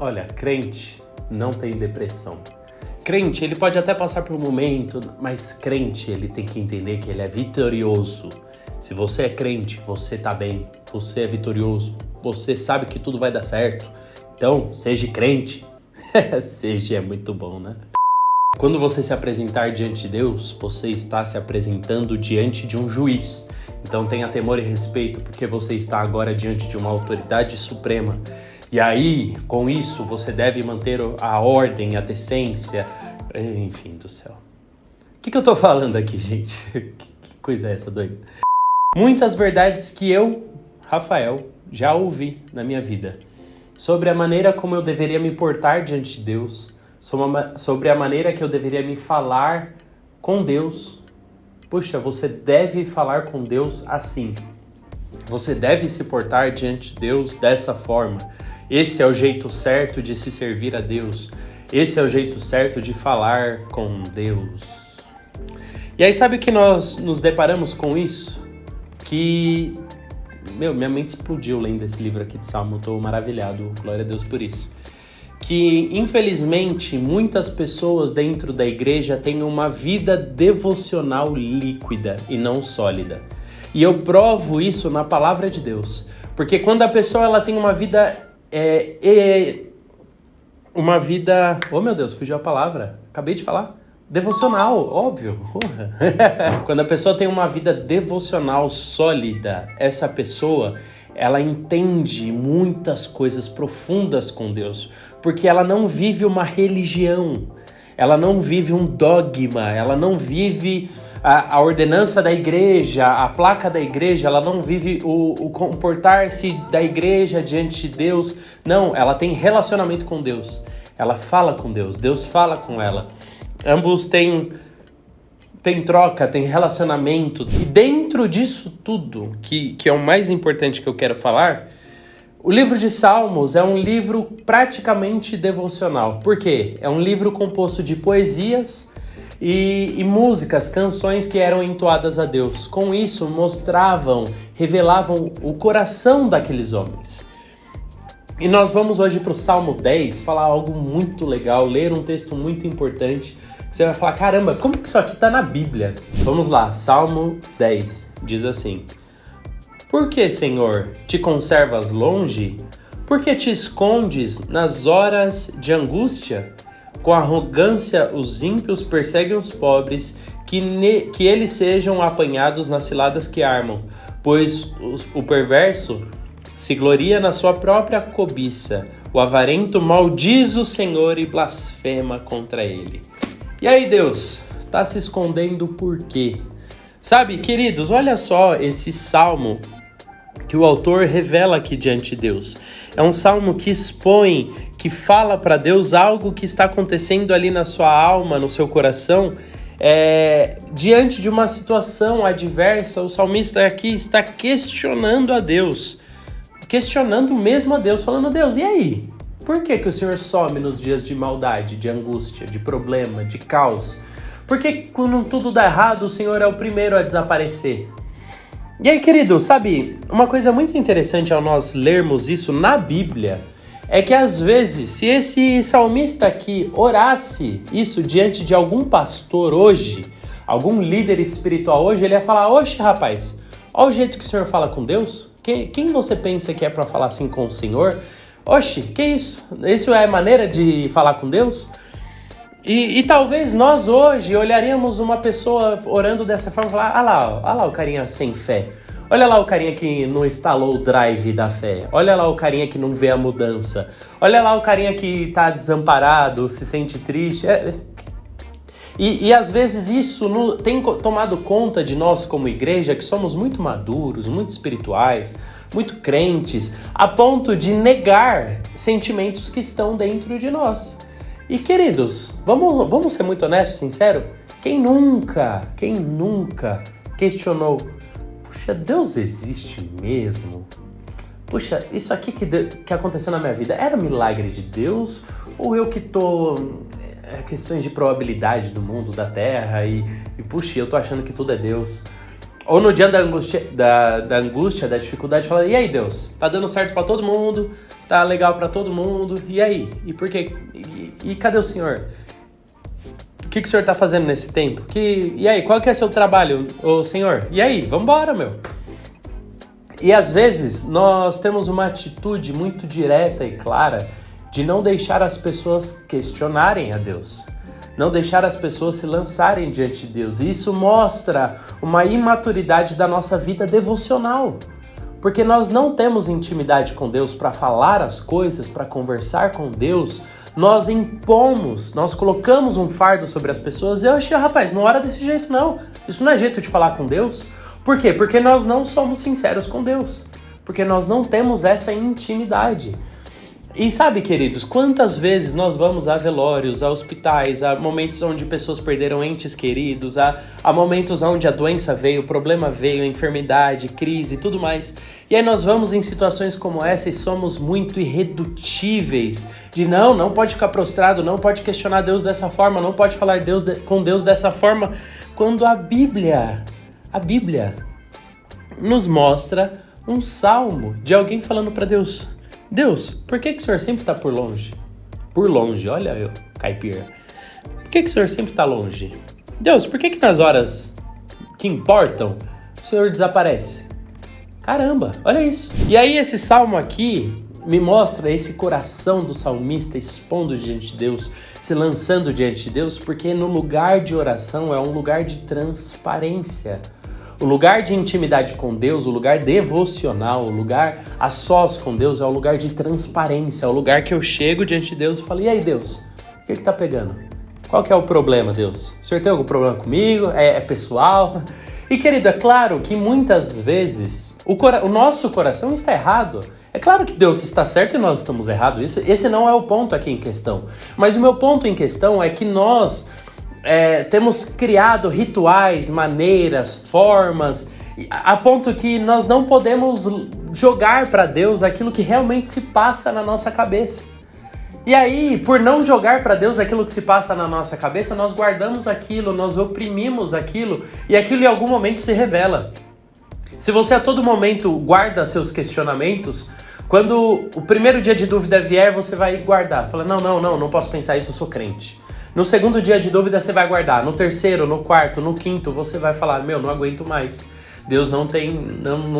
Olha, crente não tem depressão. Crente, ele pode até passar por um momento, mas crente, ele tem que entender que ele é vitorioso. Se você é crente, você tá bem, você é vitorioso, você sabe que tudo vai dar certo. Então, seja crente. Seja é muito bom, né? Quando você se apresentar diante de Deus, você está se apresentando diante de um juiz. Então tenha temor e respeito, porque você está agora diante de uma autoridade suprema. E aí, com isso, você deve manter a ordem, a decência, enfim, do céu. O que eu tô falando aqui, gente? Que coisa é essa, doida? Muitas verdades que eu, Rafael, já ouvi na minha vida. Sobre a maneira como eu deveria me portar diante de Deus. Sobre a maneira que eu deveria me falar com Deus. Puxa, você deve falar com Deus assim. Você deve se portar diante de Deus dessa forma. Esse é o jeito certo de se servir a Deus. Esse é o jeito certo de falar com Deus. E aí sabe o que nós nos deparamos com isso? Que, minha mente explodiu lendo esse livro aqui de Salmo. Estou maravilhado, glória a Deus por isso. Que, infelizmente, muitas pessoas dentro da igreja têm uma vida devocional líquida e não sólida. E eu provo isso na palavra de Deus. Porque quando a pessoa ela tem uma vida... Oh, meu Deus, fugiu a palavra. Acabei de falar. Devocional, óbvio. Quando a pessoa tem uma vida devocional sólida, essa pessoa, ela entende muitas coisas profundas com Deus. Porque ela não vive uma religião. Ela não vive um dogma. Ela não vive a ordenança da igreja, a placa da igreja. Ela não vive o comportar-se da igreja diante de Deus. Não, ela tem relacionamento com Deus. Ela fala com Deus. Deus fala com ela. Ambos têm troca, têm relacionamento. E dentro disso tudo, que é o mais importante que eu quero falar, o livro de Salmos é um livro praticamente devocional. Por quê? É um livro composto de poesias e músicas, canções que eram entoadas a Deus. Com isso, revelavam o coração daqueles homens. E nós vamos hoje para o Salmo 10 falar algo muito legal, ler um texto muito importante. Você vai falar, caramba, como que isso aqui está na Bíblia? Vamos lá, Salmo 10 diz assim: Por que, Senhor, te conservas longe? Por que te escondes nas horas de angústia? Com arrogância os ímpios perseguem os pobres, que eles sejam apanhados nas ciladas que armam, pois o perverso se gloria na sua própria cobiça. O avarento maldiz o Senhor e blasfema contra ele. E aí, Deus, está se escondendo por quê? Sabe, queridos, olha só esse salmo que o autor revela aqui diante de Deus. É um salmo que expõe, que fala para Deus algo que está acontecendo ali na sua alma, no seu coração. Diante de uma situação adversa, o salmista aqui está questionando a Deus. Questionando mesmo a Deus, falando, Deus, e aí? Por que o Senhor some nos dias de maldade, de angústia, de problema, de caos? Por que quando tudo dá errado, o Senhor é o primeiro a desaparecer? E aí, querido, sabe, uma coisa muito interessante ao nós lermos isso na Bíblia é que às vezes, se esse salmista aqui orasse isso diante de algum pastor hoje, algum líder espiritual hoje, ele ia falar, oxe, rapaz, olha o jeito que o Senhor fala com Deus. Quem você pensa que é para falar assim com o Senhor? Oxe, que isso? Isso é maneira de falar com Deus? E talvez nós hoje olharíamos uma pessoa orando dessa forma e falar, olha lá o carinha sem fé. Olha lá o carinha que não instalou o drive da fé. Olha lá o carinha que não vê a mudança. Olha lá o carinha que está desamparado, se sente triste. E às vezes isso tem tomado conta de nós como igreja, que somos muito maduros, muito espirituais, muito crentes, a ponto de negar sentimentos que estão dentro de nós. E queridos, vamos ser muito honestos, sinceros? Quem nunca questionou, puxa, Deus existe mesmo? Puxa, isso aqui que aconteceu na minha vida, era milagre de Deus? Ou eu que tô... questões de probabilidade do mundo, da terra, e puxa, eu tô achando que tudo é Deus. Ou no dia da angústia, da dificuldade, fala, e aí Deus, tá dando certo pra todo mundo, tá legal pra todo mundo, e aí? E por quê? E cadê o Senhor? O que o Senhor tá fazendo nesse tempo? E aí, qual que é seu trabalho, ô Senhor? E aí, vambora, meu. E às vezes nós temos uma atitude muito direta e clara de não deixar as pessoas questionarem a Deus. Não deixar as pessoas se lançarem diante de Deus. E isso mostra uma imaturidade da nossa vida devocional. Porque nós não temos intimidade com Deus para falar as coisas, para conversar com Deus. Nós impomos, nós colocamos um fardo sobre as pessoas. E eu achei, rapaz, não ora desse jeito não. Isso não é jeito de falar com Deus. Por quê? Porque nós não somos sinceros com Deus. Porque nós não temos essa intimidade. E sabe, queridos, quantas vezes nós vamos a velórios, a hospitais, a momentos onde pessoas perderam entes queridos, a momentos onde a doença veio, o problema veio, a enfermidade, crise e tudo mais. E aí nós vamos em situações como essa e somos muito irredutíveis. De não pode ficar prostrado, não pode questionar Deus dessa forma, não pode falar com Deus dessa forma. Quando a Bíblia nos mostra um salmo de alguém falando para Deus... Deus, por que o Senhor sempre está por longe? Por longe, olha eu, caipira. Por que o Senhor sempre está longe? Deus, por que nas horas que importam o Senhor desaparece? Caramba, olha isso. E aí esse salmo aqui me mostra esse coração do salmista expondo diante de Deus, se lançando diante de Deus, porque no lugar de oração é um lugar de transparência. O lugar de intimidade com Deus, o lugar devocional, o lugar a sós com Deus é o lugar de transparência, é o lugar que eu chego diante de Deus e falo, e aí Deus, o que tá pegando? Qual que é o problema, Deus? O Senhor tem algum problema comigo? É pessoal? E querido, é claro que muitas vezes o nosso coração está errado. É claro que Deus está certo e nós estamos errados. Esse não é o ponto aqui em questão. Mas o meu ponto em questão é que nós... temos criado rituais, maneiras, formas, a ponto que nós não podemos jogar para Deus aquilo que realmente se passa na nossa cabeça. E aí, por não jogar para Deus aquilo que se passa na nossa cabeça, nós guardamos aquilo, nós oprimimos aquilo, e aquilo em algum momento se revela. Se você a todo momento guarda seus questionamentos, quando o primeiro dia de dúvida vier, você vai guardar. Fala, não posso pensar isso, eu sou crente. No segundo dia de dúvida você vai guardar, no terceiro, no quarto, no quinto você vai falar, não aguento mais, Deus não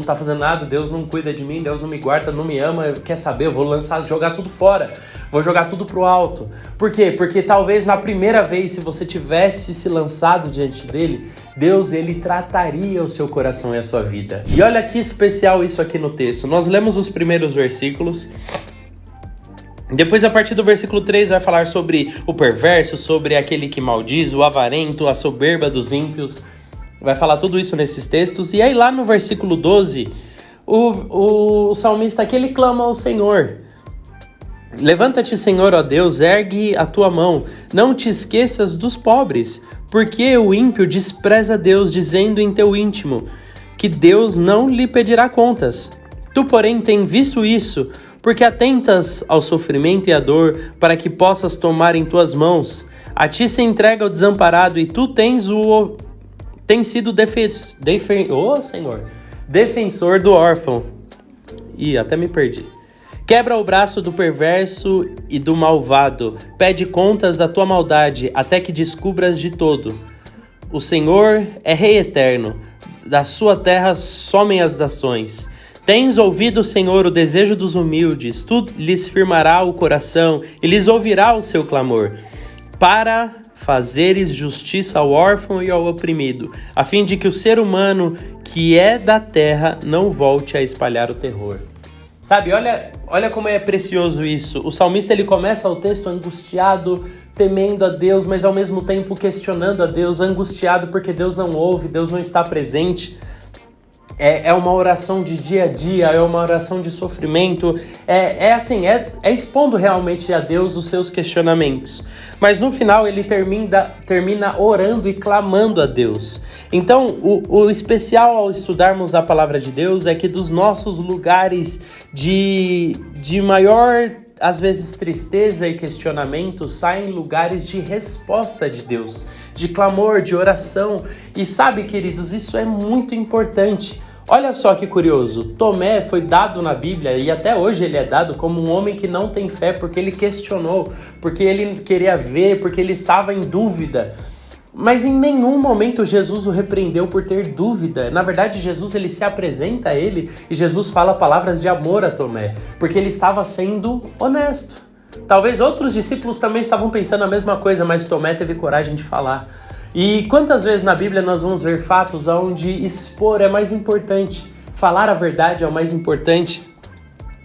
tá fazendo nada, Deus não cuida de mim, Deus não me guarda, não me ama, quer saber, eu vou jogar tudo fora, vou jogar tudo pro alto. Por quê? Porque talvez na primeira vez, se você tivesse se lançado diante dele, Deus, ele trataria o seu coração e a sua vida. E olha que especial isso aqui no texto, nós lemos os primeiros versículos. Depois, a partir do versículo 3, vai falar sobre o perverso, sobre aquele que maldiz, o avarento, a soberba dos ímpios. Vai falar tudo isso nesses textos. E aí, lá no versículo 12, o salmista aqui, ele clama ao Senhor. Levanta-te, Senhor, ó Deus, ergue a tua mão. Não te esqueças dos pobres, porque o ímpio despreza Deus, dizendo em teu íntimo que Deus não lhe pedirá contas. Tu, porém, tem visto isso, porque atentas ao sofrimento e à dor, para que possas tomar em tuas mãos. A ti se entrega o desamparado, e tu tens sido defensor do órfão. Ih, até me perdi. Quebra o braço do perverso e do malvado. Pede contas da tua maldade, até que descubras de todo. O Senhor é Rei eterno. Da sua terra somem as nações. Tens ouvido, Senhor, o desejo dos humildes, tu lhes firmará o coração e lhes ouvirá o seu clamor, para fazeres justiça ao órfão e ao oprimido, a fim de que o ser humano que é da terra não volte a espalhar o terror. Sabe, olha como é precioso isso. O salmista, ele começa o texto angustiado, temendo a Deus, mas ao mesmo tempo questionando a Deus, angustiado porque Deus não ouve, Deus não está presente. É uma oração de dia a dia, é uma oração de sofrimento, é expondo realmente a Deus os seus questionamentos. Mas no final ele termina orando e clamando a Deus. Então o especial ao estudarmos a palavra de Deus é que dos nossos lugares de maior às vezes tristeza e questionamento saem em lugares de resposta de Deus, de clamor, de oração. E sabe, queridos, isso é muito importante. Olha só que curioso, Tomé foi dado na Bíblia, e até hoje ele é dado como um homem que não tem fé, porque ele questionou, porque ele queria ver, porque ele estava em dúvida. Mas em nenhum momento Jesus o repreendeu por ter dúvida. Na verdade, Jesus ele se apresenta a ele e Jesus fala palavras de amor a Tomé, porque ele estava sendo honesto. Talvez outros discípulos também estavam pensando a mesma coisa, mas Tomé teve coragem de falar. E quantas vezes na Bíblia nós vamos ver fatos onde expor é mais importante, falar a verdade é o mais importante,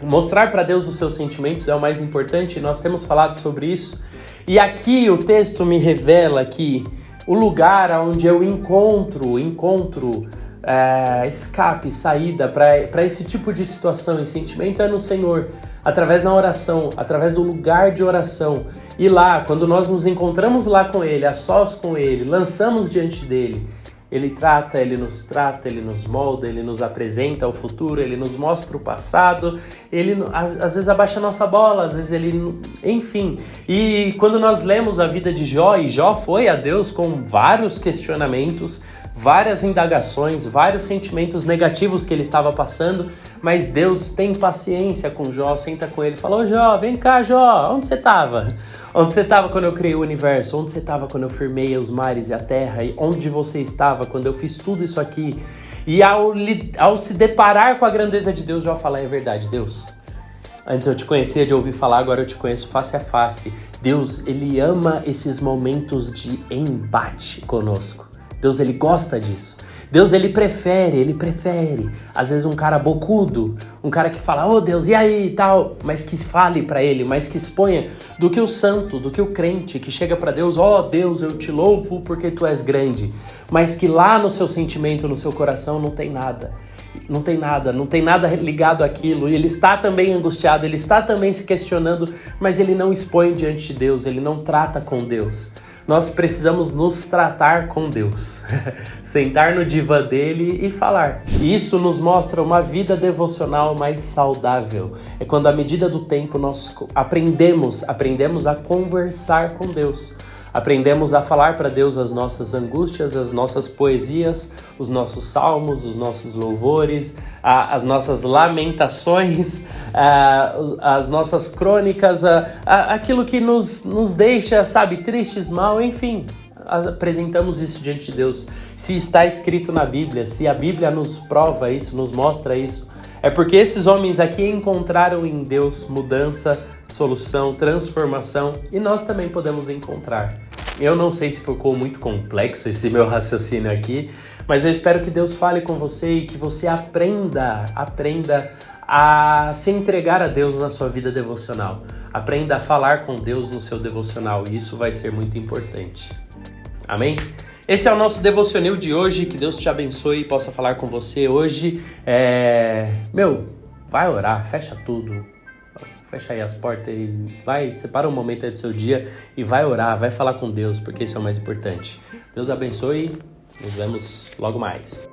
mostrar para Deus os seus sentimentos é o mais importante, e nós temos falado sobre isso. E aqui o texto me revela que o lugar onde eu encontro escape, saída para esse tipo de situação e sentimento é no Senhor, através da oração, através do lugar de oração. E lá, quando nós nos encontramos lá com Ele, a sós com Ele, lançamos diante dEle, Ele Ele nos molda, Ele nos apresenta o futuro, Ele nos mostra o passado, Ele às vezes abaixa a nossa bola, às vezes Ele... Enfim, e quando nós lemos a vida de Jó, e Jó foi a Deus com vários questionamentos, várias indagações, vários sentimentos negativos que ele estava passando, mas Deus tem paciência com Jó, senta com ele e fala: ô Jó, vem cá Jó, onde você estava? Onde você estava quando eu criei o universo? Onde você estava quando eu firmei os mares e a terra? E onde você estava quando eu fiz tudo isso aqui? E ao se deparar com a grandeza de Deus, Jó fala: é verdade, Deus. Antes eu te conhecia de ouvir falar, agora eu te conheço face a face. Deus, Ele ama esses momentos de embate conosco. Deus, Ele gosta disso. Deus, Ele prefere, às vezes um cara bocudo, um cara que fala: ô Deus, e aí e tal, mas que fale pra Ele, mas que exponha, do que o santo, do que o crente, que chega pra Deus: ó Deus, eu te louvo porque Tu és grande, mas que lá no seu sentimento, no seu coração não tem nada ligado àquilo, e ele está também angustiado, ele está também se questionando, mas ele não expõe diante de Deus, ele não trata com Deus. Nós precisamos nos tratar com Deus, sentar no divã dele e falar. E isso nos mostra uma vida devocional mais saudável. É quando, à medida do tempo, nós aprendemos a conversar com Deus. Aprendemos a falar para Deus as nossas angústias, as nossas poesias, os nossos salmos, os nossos louvores, as nossas lamentações, as nossas crônicas, aquilo que nos deixa, tristes, mal, enfim. Apresentamos isso diante de Deus. Se está escrito na Bíblia, se a Bíblia nos prova isso, nos mostra isso, é porque esses homens aqui encontraram em Deus mudança, solução, transformação, e nós também podemos encontrar. Eu não sei se ficou muito complexo esse meu raciocínio aqui, mas eu espero que Deus fale com você e que você aprenda a se entregar a Deus na sua vida devocional. Aprenda a falar com Deus no seu devocional, e isso vai ser muito importante. Amém? Esse é o nosso devocional de hoje, que Deus te abençoe e possa falar com você hoje. Vai orar, fecha tudo. Fecha aí as portas e separa um momento aí do seu dia e vai orar, vai falar com Deus, porque isso é o mais importante. Deus abençoe, nos vemos logo mais.